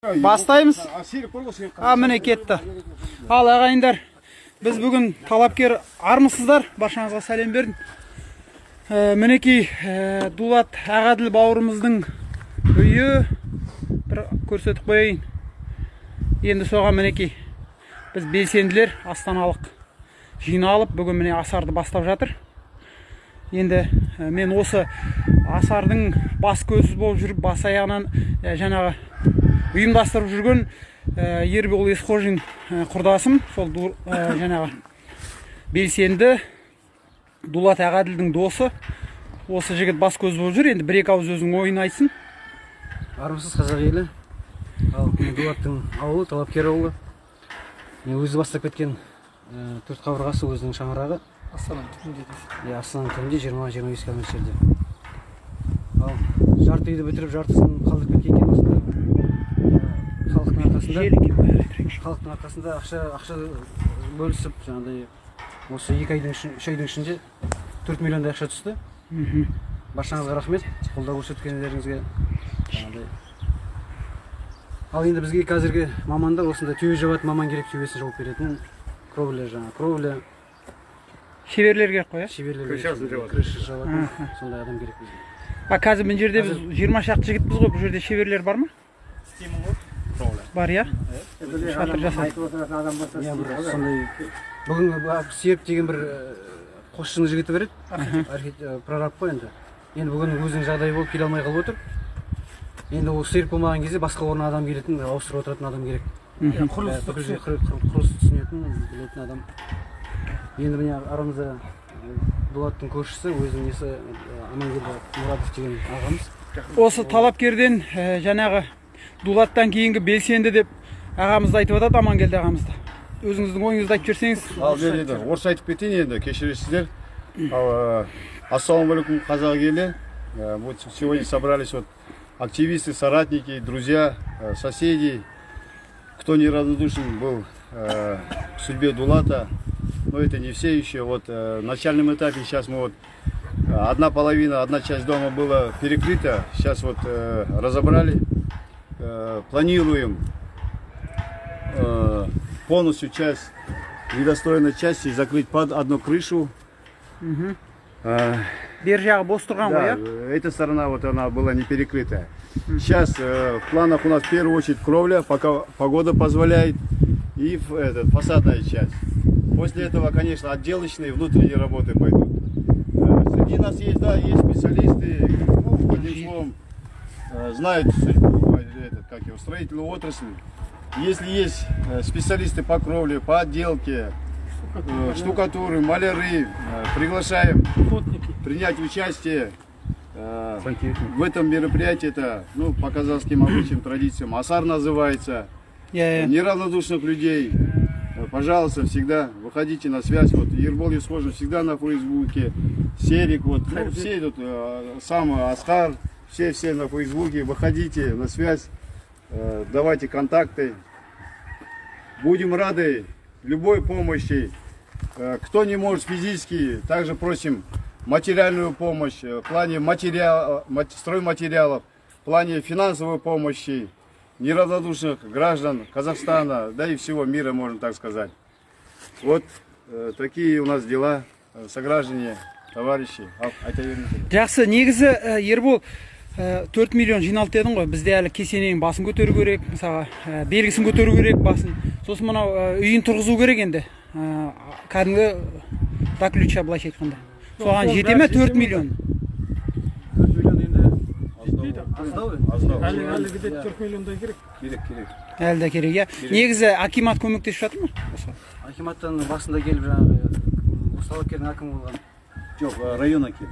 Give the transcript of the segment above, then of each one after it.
Бастаймыз. Міне кетті. Ал ағайындар, біз бүгін талапкер армысыздар, баршаңызға сәлем бердім. Мінекей Дулат Ағаділ бауырымыздың үйі бір көрсетіп қойайын. Енді соған мінекей біз белсенділер астаналық жиналып бүгін міне асарды бастап жатыр. Енді мен осы асардың бас көзі болып жүріп, бас аяғынан жаңағы ұйымдастырып жүрген Ербол Есқожин құрдасым, сол жаңағы белсенді Дулат Ағаділдің досы. Осы жігіт бас көз болып жүр. Енді бір-екі ауыз өзің ойын айтсын. Армысыз қазақ елі. Ал Дулаттың ауылы, талапкер ауылы. Өзі бастап кеткен төрт қабырғасы өзінің шаңырағы. Астананың түбінде дейсіз. Астананың түбінде 20-25 км жерде. Ал жарты үйді бітіріп, жартысын қалдырып кеткен екен осында. Халықтың арқасында ақша бөлісіп, жаңағыдай осы 2 айдың 3 айдың ішінде 4 миллиондай ақша түсті. Баршаңызға рахмет, қолдау көрсеткендеріңізге. Ал енді бізге қазіргі мамандар осында түйе жабатын маман керек, түйесін жауып беретін кровля, кровля. Шеберлер керек қой, крыша жабатын сондай адам керек бізге. Қазір бұл жерде біз 20 шақты жігітпіз ғой, бұл жерде шеберлер бар ма? Бар, я? Шатыр жасайды. Бүгін Серік деген бір қосшының жігіті береді, прораб қой енді. Енді бүгін өзінің жағдайы болып келе алмай қалып отыр. Енді ол Серік болмаған кезде басқа орнына адам келетін, ауыстырып отыратын адам керек. Құрылыс түсінетін, білетін адам. Енді міне арамызда Дулаттың көршісі, өзінің несі Амангелді Мұратов деген ағамыз. Осы талапкерден жаңағы Дулаттан кейінгі белсенді деп ағамызды айтып жатады, Амангелді ағамызды. Өзіңіздің ойыңызды айтып жүрсеңіз. Ал енді орысша айтып кетейін енді, кешіресіздер. Ассалаумағалейкум қазақ елі. Вот сегодня собрались вот активисты, соратники, друзья, соседи. Кто неравнодушен был к судьбе Дулата, но это не все еще. Вот на начальном этапе сейчас мы вот одна часть дома была перекрыта, сейчас вот разобрали. Планируем полностью часть недостроенной части закрыть под одну крышу. Бержағы бос тұрған ғой, да, эта сторона вот она была не перекрытая. Сейчас в планах у нас в первую очередь кровля, пока погода позволяет, и фасадная часть. После этого, конечно, отделочные внутренние работы пойдут. Среди нас есть, да, есть специалисты, ну, одним словом, знают судьбу, строительную отрасль. Если есть специалисты по кровле, по отделке, штукатуры, маляры, приглашаем принять участие в этом мероприятии. Это, ну, по казахским обычаям, традициям, асар называется. Неравнодушных людей, пожалуйста, всегда выходите на связь. Вот Ербол Есқожин всегда на Фейсбуке, Серик, вот, ну, все тут, сам Аскар, все на Фейсбуке, выходите на связь, давайте контакты. Будем рады любой помощи. Кто не может физически, также просим материальную помощь в плане стройматериалов, в плане финансовой помощи неравнодушных граждан Казахстана, да и всего мира, можно так сказать. Вот такие у нас дела, сограждане, товарищи. Жақсы, негізі Ербол 4 миллион жиналды дедің ғой, бізде әлі кесененің басын көтеру керек, мысалы, белгісін көтеру керек басын. Сосын мынау үйін тұрғызу керек енді. Кәдімгі доключа былайша айтқанда. Соған жете ме 4 миллион? 4 миллион енді жетпейді. Аздау. Әлі де 4 миллиондай керек. Әлі де керек, я. Негізі акимат көмектесіп жатыр ма? Акиматтан басында келіп жаңағы осы талапкердің әкімі болған. Жоқ, район әкімі.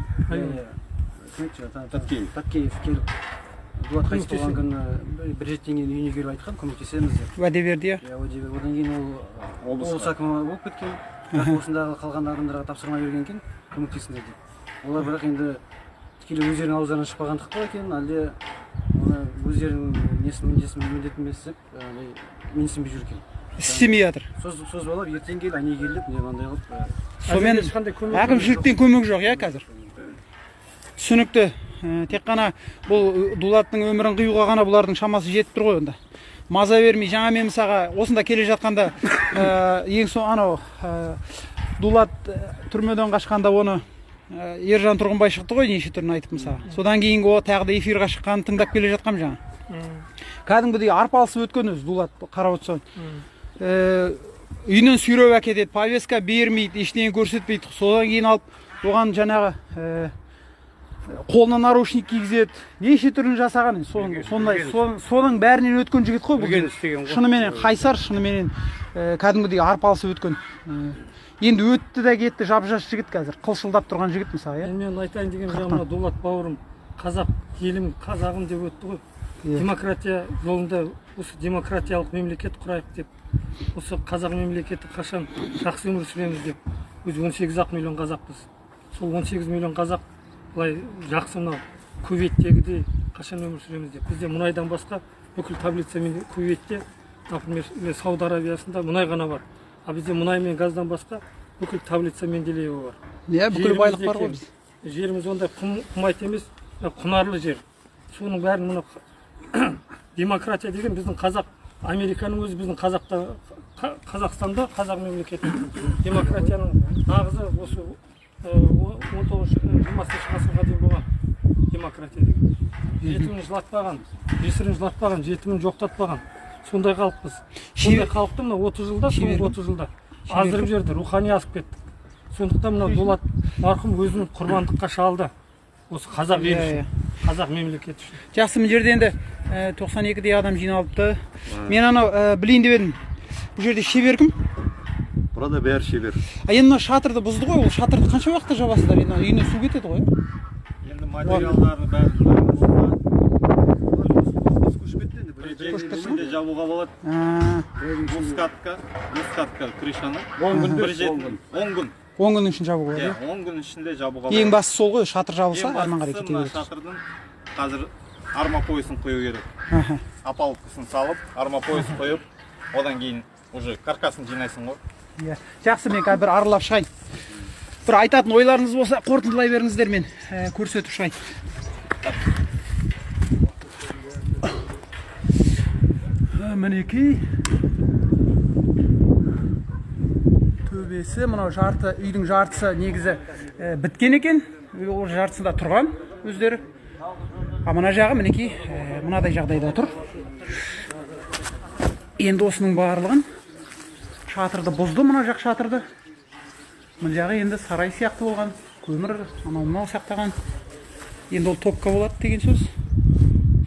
Таткеев келіп, Дулат қайтыс болған күні бір жеттен кейін үйіне келіп айтқан, көмектесеміз деп. Уәде берді, я? Одан кейін ол облыс әкімі болып кеткен. Осындағы қалған адамдарға тапсырма берген екен, көмектесіңдер деп. Олар бірақ енді тікелей өздерінің ауыздарынан шықпағандықтан екен, әлде өздерінің міндетін бесіп, менсінбей жүр екен. Істемей жатыр. Созбалап, ертең кел, әне келіп, не қандай қылып. Сонымен әкімшіліктен көмек жоқ, я, қазір? Түсінікті. Тек қана бұл Дулаттың өмірін қиюға ғана бұлардың шамасы жетіп тұр ғой онда. маза бермей. Жаңа мен мысалға осында келе жатқанда ең соң анау Дулат түрмеден қашқанда оны Ержан Тұрғынбай шықты ғой неше түрін айтып мысалға. Содан кейінгі о тағы да эфирға шыққанын тыңдап келе жатқам жаңа. Кәдімгідей арпалысып өткен өзі Дулат қарап отырсаң. Үйінен сүйреп әкетеді, повестка бермейді, ештеңе көрсетпейді. Содан кейін алып оған жаңағы қолына наручник кигізеді. Неше түрін жасаған. Соның бәрінен өткен жігіт қой бұл. Шынымен қайсар, шынымен кәдімгідей арпалысып өткен. Енді өтті де кетті, жап-жас жігіт қазір. Қылшылдап тұрған жігіт мысалы. Мен айтайын деген жағына Дулат бауырым, қазақ елім, қазағым деп өтті ғой. Демократия жолында осы демократиялық мемлекет құрайық деп, осы қазақ мемлекеті қашан жақсы өмір сүреміз деп, өз 18 миллион қазақпыз. Сол 18 миллион қазақ былай жақсы мынау Кувейттегідей қашан өмір сүреміз деп. Бізде мұнайдан басқа бүкіл таблица мен Кувейтте, например, Сауд Арабиясында мұнай ғана бар. А бізде мұнай мен газдан басқа бүкіл таблица Менделеева бар. Бүкіл байлық бар ғой біз. Жеріміз ондай құмайт емес, құнарлы жер. Соның бәрін мына демократия деген біздің қазақ, Американың өзі біздің Қазақстанда қазақ мемлекеті. Демократияның нағызы осы 19-20 ғасырға дейін болған демократия деген. Жетімін жылатпаған, жесірін жылатпаған, жетімін жоқтатпаған. Сондай халықпыз. Сондай халықты мына 30 жылда, соңғы 30 жылда аздырып жерді, рухани асып кеттік. Сондықтан мына Дулат марқұм өзінің құрбандыққа шалды. Осы қазақ ел үшін, қазақ мемлекет үшін. Жақсы, мына жерде енді 92-дей адам жиналыпты. Мен анау білейін деп едім. Бұл жерде шебер кім? Burada бәрі шебер. Енді мына шатырды бұзды ғой, ол шатырды қанша уақытта жабасыздар? Енді үйіне су кетеді ғой. Енді материалдарды бәрін көшіп жабуға болады. Мұскатка крышаны 10 күн. 10 күн үшін жабуға болады. 10 күн ішінде жабуға болады. Ең бастысы сол ғой, шатыр жабылса арманға кете береді. Шатырдың қазір армапойысын қою керек. Апалкасын салып, армапойысын қойып, одан кейін уже каркасын жинайсың ғой. Жақсы, мен қазір бір аралап шығайын. Бір айтатын ойларыңыз болса, қорытындылай беріңіздер, мен көрсетіп шығайын. Мінекей төбесі, мынау жарты, үйдің жартысы негізі біткен екен. Ол жартысында тұрған өздері. А мына жағы мінекей мынадай жағдайда тұр. Енді осының барлығын шатырды бұзды, мына жақ шатырды. Мына жағы енді сарай сияқты болған, көмір анау сақтаған. Енді ол топқа болады деген сөз.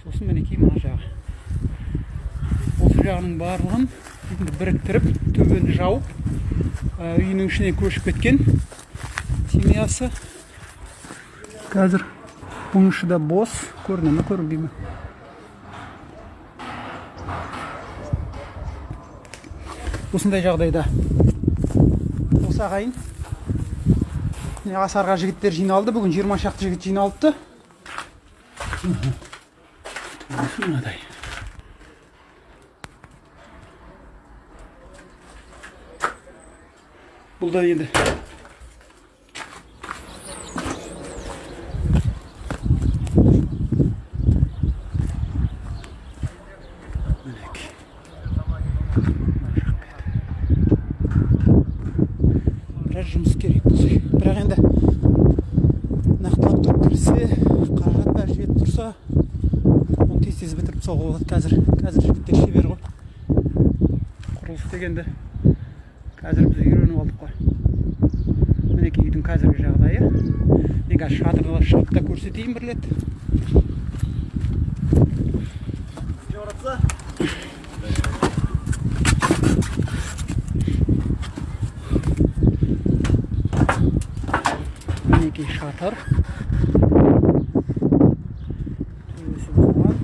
Сосын мінекей мына жағы. Осы жағының барлығын біріктіріп, төбені жауып, үйінің ішіне көшіп кеткен семьясы. Қазір бұның іші де бос, көріне ме, көрінбей ме? Осындай жағдайда осы ағайын асарға жігіттер жиналды. Бүгін 20 шақты жігіт жиналыпты. Мынадай. Бұл да енді біраз жұмыс керек болса. Бірақ енді нақтылап тұрып кірсе, қаражат бәрі жетіп тұрса, оны тез бітіріп тастауға болады. Қазір жігіттер шебер ғой. Құрылыс дегенде қазір біз үйреніп алдық қой. Мінекей үйдің қазіргі жағдайы. Мен қазір шатырға шығып та көрсетейін бір рет. Мінекей шатыр. Төбесі бұзылған.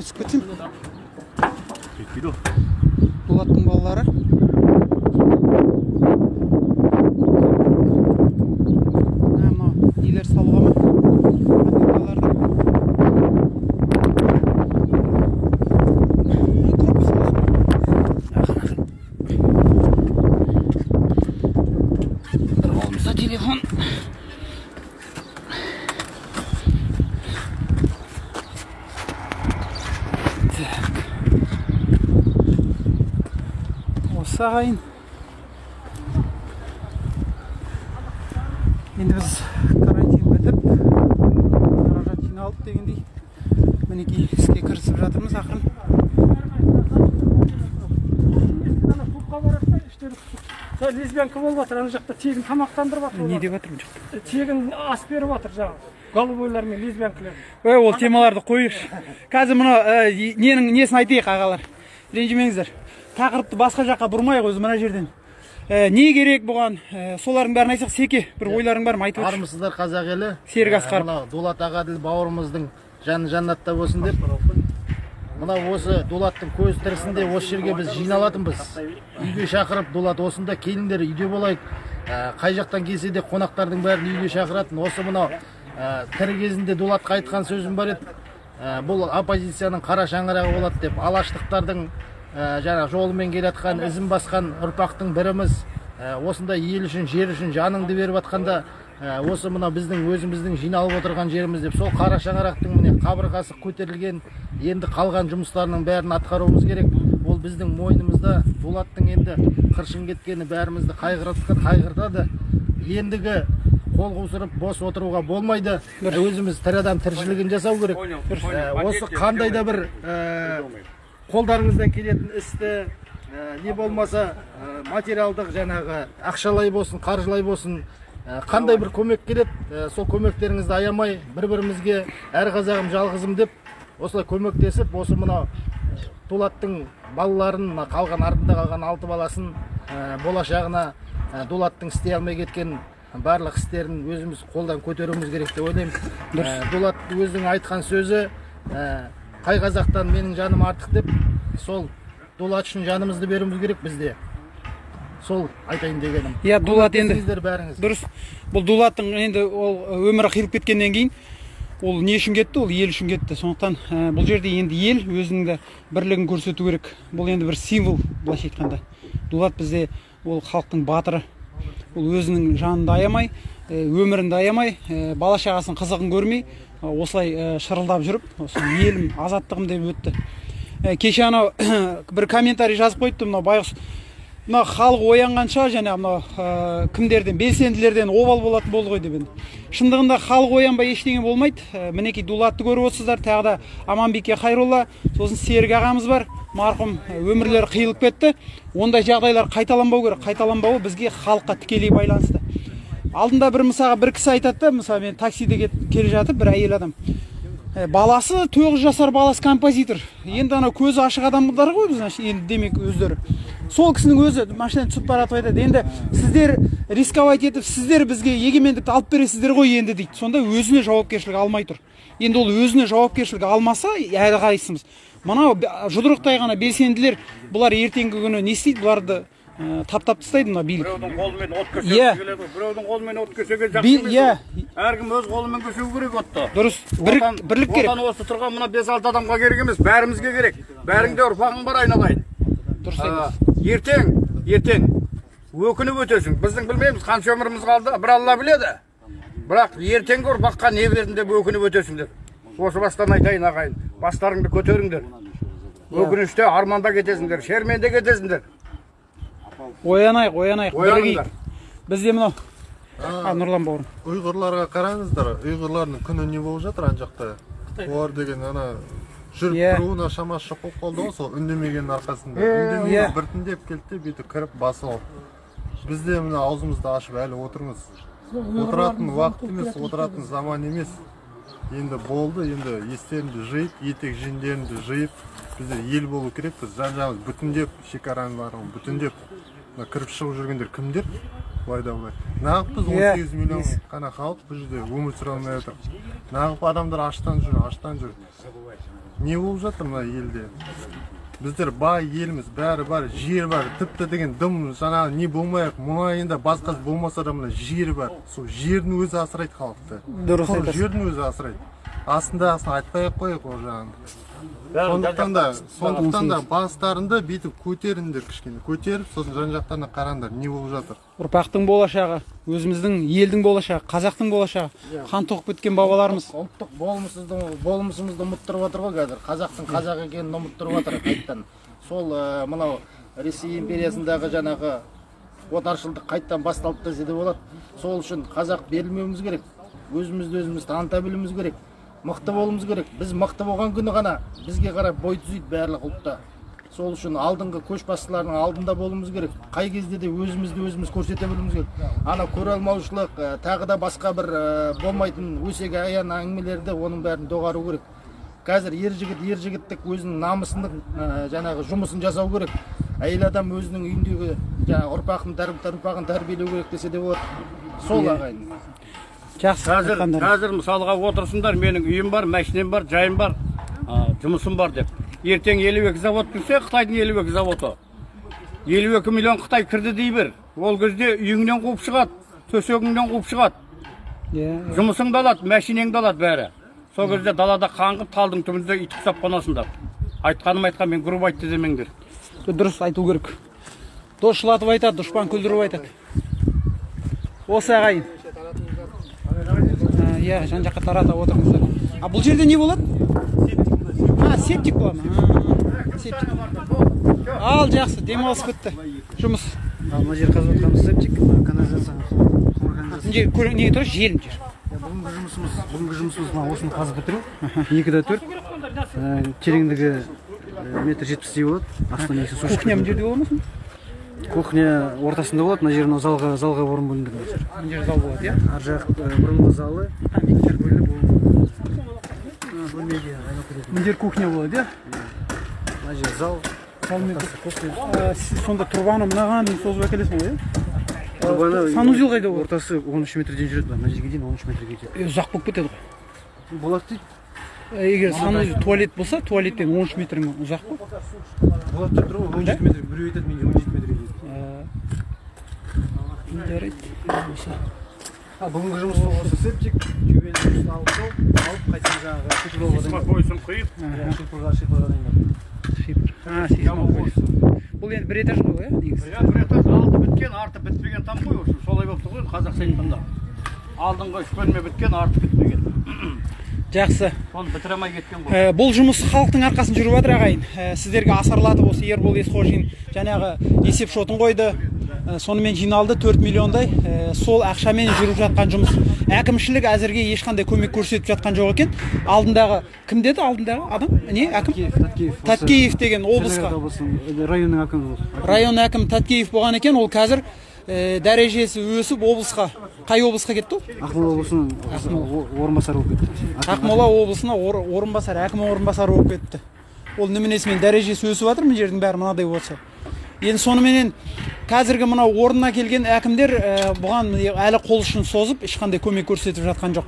кішкене түсіп кетсем. Кетпейді. Дулаттың балалары. Мына нелер салуға ма? Қолымызда телефон. Осы ағайын. Енді біз карантин бітіп, қаражат жиналып дегендей мінекей іске кірісіп жатырмыз ақырын. Лесбиянка болып жатыр, ана жақта тегін тамақтандырып жатыр. Не деп жатыр бұл жақта? Тегін ас беріп жатыр жаңағы. Голубойлар мен лесбиянкалар. Ол темаларды қойыш. Қазір мына несін айтайық ағалар. Ренжімеңіздер. Тақырыпты басқа жаққа бұрмайық өзі мына жерден. Не керек бұған? Солардың бәрін айтсақ, Секе, бір ойларың бар ма айтып өтші. Армысыздар қазақ елі. Серік Асқаров. Мына Дулат Ағаділ бауырымыздың жаны жаннатта болсын деп. Мына осы Дулаттың көз тірісінде осы жерге біз жиналатынбыз. Үйге шақырып, Дулат осында келіңдер, үйде болайық. Қай жақтан келсе де қонақтардың бәрін үйге шақыратын. Осы мына тірі кезінде Дулатқа айтқан сөзім бар еді. Бұл оппозицияның қара шаңырағы болады деп, алаштықтардың жаңа жолымен келатқан, ізін басқан ұрпақтың біріміз. Осында ел үшін, жер үшін жаныңды беріп атқанда, осы мына біздің өзіміздің жиналып отырған жеріміз деп, сол қара шаңырақтың міне қабырғасы көтерілген, енді қалған жұмыстарының бәрін атқаруымыз керек. Ол біздің мойнымызда. Дулаттың енді қыршын кеткені бәрімізді қайғыртады. Ендігі қол қусырып бос отыруға болмайды. Өзіміз тірі адам тіршілігін жасау керек. Осы қандай да бір қолдарыңыздан келетін істі, не болмаса материалдық жаңағы ақшалай болсын, қаржылай болсын, қандай бір көмек келеді, сол көмектеріңізді аямай, бір-бірімізге әр қазағым жалғызым деп осылай көмектесіп, осы мына Дулаттың балаларын, қалған артында қалған 6 баласын болашағына Дулаттың істей алмай кеткен барлық істерін өзіміз қолдан көтеруіміз керек деп ойлаймын. Дулат өзінің айтқан сөзі, қай қазақтан менің жаным артық деп, сол Дулат үшін жанымызды беруіміз керек бізде. Сол айтайын дегенім. Иә, Дулат енді дұрыс. Бұл Дулаттың енді ол өмірі қиылып кеткеннен кейін ол не үшін кетті? Ол ел үшін кетті. Сондықтан бұл жерде енді ел өзінің де бірлігін көрсету керек. Бұл енді бір символ, былайша айтқанда. Дулат бізде ол халықтың батыры. Ол өзінің жанын аямай, өмірін аямай, бала шағасының қызығын көрмей, осылай шырылдап жүріп, осы елім, азаттығым деп өтті. Кеше анау бір комментарий жазып қойыпты, мынау байғұс. Мына халық оянғанша және мынау кімдерден, белсенділерден обал болатын болды ғой деп енді. Шындығында халық оянбай ештеңе болмайды. Мінекей Дулатты көріп отырсыздар, тағы да Аманбике Хайролла, сосын Серік ағамыз бар. Марқұм өмірлері қиылып кетті. Ондай жағдайлар қайталанбау керек. Қайталанбауы бізге халыққа тікелей байланысты. Алдында бір мысалға бір кісі айтады, мысалы мен таксиде келе жатып, бір әйел адам. Баласы 9 жасар баласы композитор. Енді анау көзі ашық адамдар ғой біз, енді демек өздері. Сол кісінің өзі машинадан түсіп баратып айтады. Енді сіздер рисковать етіп, сіздер бізге егемендікті алып бересіздер ғой енді дейді. Сонда өзіне жауапкершілік алмай тұр. Енді ол өзіне жауапкершілік алмаса, әрқайсымыз. Мынау жұдырықтай ғана белсенділер, бұлар ертеңгі күні не істейді? Бұларды таптап тастайды мына билік. Біреудің қолымен от көсеуі келеді. Біреудің қолымен от көсеуге жақсы емес. Әркім өз қолымен көсеу керек отты. Дұрыс. Бірлік керек. Отан осы тұрған мына 5-6 адамға керек емес, бәрімізге керек. Бәріңде ұрпағың бар айналайын. Дұрыс айтасыз. Ертең өкініп өтесің. Біздің білмейміз қанша өміріміз қалды, бір Алла біледі. Бірақ ертеңгі ұрпаққа не бердің деп өкініп өтесіңдер. Осы бастан айтайын ағайын, бастарыңды көтеріңдер. Өкініште арманда кетесіңдер, шерменде кетесіңдер. Оянайық, Ояныңдар. Бізде мынау. Нұрлан бауырым. Ұйғырларға қараңыздар, ұйғырлардың күні не болып жатыр ана жақта. Олар деген ана жүріп тұруына шамасы жоқ болып қалды ғой, сол үндемегеннің арқасында. Үндемей біртіндеп келді, бүйтіп кіріп басып. Бізде мына аузымызды ашып әлі отырмыз. Отыратын уақыт емес, отыратын заман емес. Енді болды, енді естеріңді жиып, етек жеңдеріңді жиып, бізде ел болу керек. Біз жан-жағымыз бүтіндеп, шекараның барлығын бүтіндеп, кіріп шығып жүргендер кімдер? Былай. Нағып біз 18 миллион қана халық бұл жерде өмір сүре алмай отыр. Нағып адамдар аштан жүр. не болып жатыр мына елде? Біздер бай елміз, бәрі бар, жер бар, тіпті деген дым жаңағы не болмайық, мұнайында басқасы болмаса да мына жер бар. Сол жердің өзі асырайды халықты. Дұрыс айтасыз. Жердің өзі асырайды. Астында айтпай-ақ қояйық ол жағын. Сондықтан да бастарында бүйтіп көтеріңдер кішкене. Көтеріп, сосын жан-жақтарына қараңдар, не болып жатыр. Ұрпақтың болашағы, өзіміздің елдің болашағы, қазақтың болашағы, қан тоқып кеткен бабаларымыз. Ұлттық болмысымызды ұмыттырып отыр ғой қазір. Қазақтың қазақ екенін ұмыттырып отыр қайттан. Сол мынау Ресей империясындағы жаңағы отаршылдық қайттан басталып десе де болады. Сол үшін қазақ берілмеуіміз керек. Өзімізді өзіміз таныта білуіміз керек. Мықты болуымыз керек. Біз мықты болған күні ғана бізге қарап бой түзейді барлық ұлтта. Сол үшін алдыңғы көшбасшылардың алдында болуымыз керек. Қай кезде де өзімізді өзіміз көрсете білуіміз керек. Ана көре алмаушылық, тағы да басқа бір болмайтын өсек аян әңгімелерді оның бәрін доғару керек. Қазір ер жігіттік өзінің намысының жаңағы жұмысын жасау керек. Әйел адам өзінің үйіндегі ұрпағын тәрбиелеу керек десе де болады. Сол ағайын. Қазір мысалға отырсыңдар, менің үйім бар, машинем бар, жайым бар, жұмысым бар деп. Ертең 52 завод кірсе, Қытайдың 52 заводы. 52 миллион Қытай кірді дей бер. Ол кезде үйіңнен қуып шығады, төсегіңнен қуып шығады. Жұмысың да алады, машинең да алады бәрі. Сол кезде далада қаңғып, талдың түбінде ит құсап қонасыңдар. Айтқаным айтқан, мен груб айтты демеңдер. Дұрыс айту керек. Дос жылатып айтады, дұшпан күлдіріп айтады. Осы ағайын. Иә, жан жаққа тарата отырыңыздар. Бұл жерде не болады? Септик болады ма? Септик. Ал, жақсы, демалыс бітті. Жұмыс. Мына жер қазып отқанымыз септик, канализацияның құбыр. Неге тұр? Желім жер. Бүгінгі жұмысымыз осыны қазып бітіру. 2-де 4. Тереңдігі метр 70-дей болады. Астынан есі су шығып. Кухня мына жерде болмасын? Кухня ортасында болады, мына жер залға орын бөлінген. Мына жер зал болады, иә? Ар жақ бұрынғы залы, мектеп бөлініп бөлмеге айналып кетеді. Мына жер кухня болады, иә? Мына жер зал. Сонда тұрбаны мынаған дейін созып әкелесің ғой, иә? Санузел қайда болады? Ортасы 13 метрден жүреді, мына жерге дейін 13 метрге жетеді. Ұзақ болып кетеді ғой. Болады дейді. Егер санузел туалет болса, туалеттен 13 метрмен ұзақ қой. Болады деп тұр ғой, 17 метр. Біреу айтады, менде 17 метрге жетеді. Жарайды. Бүгінгі жұмыс осы септик, тюбені жұмысын алып қайтсын жаңағы шипырға. Бұл енді бір этаж ғой, негізі? Бір этаж алды біткен, арты бітпеген там ғой, солай болып тұр ғой, қазақша айтқанда. Алдыңғы 3 бөлме біткен, арты бітпеген. Жақсы. Соны бітіре алмай кеткен ғой. Бұл жұмыс халықтың арқасын жүріп жатыр ағайын. Сіздерге асарлатып осы Ербол Есқожин жаңағы есеп шотын қойды. Сонымен жиналды 4 миллиондай. Сол ақшамен жүріп жатқан жұмыс. Әкімшілік әзірге ешқандай көмек көрсетіп жатқан жоқ екен. Алдындағы кім деді? Алдындағы адам? Не? Әкім? Таткеев деген облысқа. Районның әкімі. Район әкімі Таткеев болған екен. Ол қазір дәрежесі өсіп облысқа. Қай облысқа кетті ол? Ақмола облысының орынбасары болып кетті. Ақмола облысына орынбасар, әкім орынбасары болып кетті. Ол неменесімен дәрежесі өсіп жатыр, мына жердің бәрі мынадай болса. Енді соныменен қазіргі мынау орнына келген әкімдер бұған әлі қол ұшын созып, ешқандай көмек көрсетіп жатқан жоқ.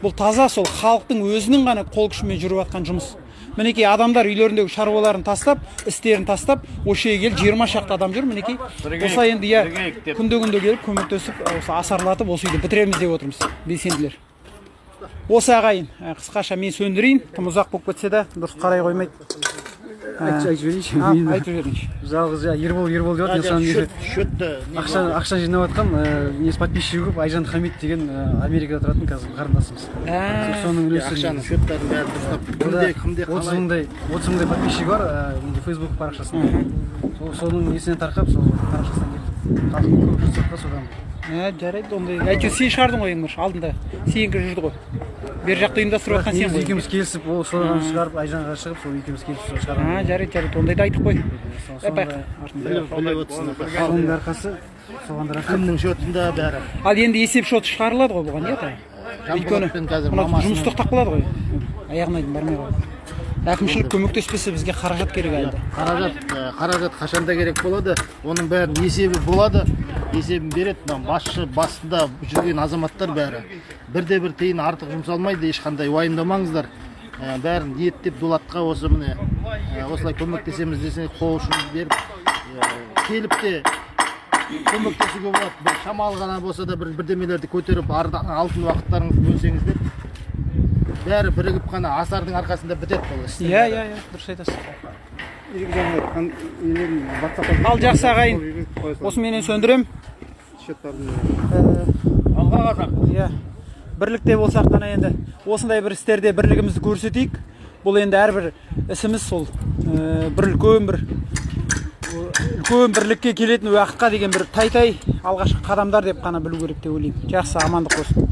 Бұл таза сол халықтың өзінің ғана қол күшімен жүріп жатқан жұмыс. Мінекей адамдар үйлеріндегі шаруаларын тастап, істерін тастап, осы жерге келіп 20 шақты адам жүр. Мінекей осы енді күнде келіп көмектесіп, осы асарлатып, осы үйді бітіреміз деп отырмыз, белсенділер. Осы ағайын, қысқаша мен сөндірейін, тым ұзақ болып кетсе де дұрыс қарай қоймайды. Айтып жіберейінші. Айтып жіберейінші. Жалғыз Ербол деп ақша жинап жатқан несі подписчигі көп, Айжан Хамид деген Америкада тұратын қазір қарындасымыз. Соның үлесі ақшаның шөттерін бәрі дұрыстап кімде 30 мыңдай подписчигі бар Facebook парақшасында. Соның несінен тарқап, сол парақшасынан кетіп халықтың көп жасаққа содан. Жарайды, ондай. Әйтеуір сен шығардың ғой ең алдында. Сенікі жүрді ғой. Бер жақты ұйымдастырып жатқан сен ғой. Екеуміз келісіп, ол содан шығарып, Айжанға шығып, сол екеуміз келісіп шығарған. Жарайды, ондайды айтып қой. Соның арқасы, соғандар кімнің шотында бәрі. Ал енді есеп шоты шығарылады ғой бұған, иә? Өйткені жұмыс тоқтап қалады ғой. Аяғына дейін бармай қалады. Әкімшілік көмектеспесе бізге қаражат керек әлді. Қаражат қашанда керек болады. Оның бәрін есебі болады. Есебін береді. Басшы басында жүрген азаматтар бәрі. Бірде-бір тиын артық жұмсалмайды. Ешқандай уайымдамаңыздар. бәрін ниеттеп дулатқа осы міне осылай көмектесеміз десе қол ұшын беріп келіп те көмектесуге болады. Бір шамалы ғана болса да бірдемелерді көтеріп алтын уақыттарыңызды бөлсеңіздер бәрі бірігіп қана асардың арқасында бітеді бұл іс. Иә, дұрыс айтасыз. Ал жақсы ағайын, осы менен сөндірем. Алға қазақ. Иә, бірлікте болсақ қана енді осындай бір істерде бірлігімізді көрсетейік. Бұл енді әрбір ісіміз сол бір үлкен бірлікке келетін уақытқа деген бір тай алғашқы қадамдар деп қана білу керек деп ойлаймын. Жақсы, амандық болсын.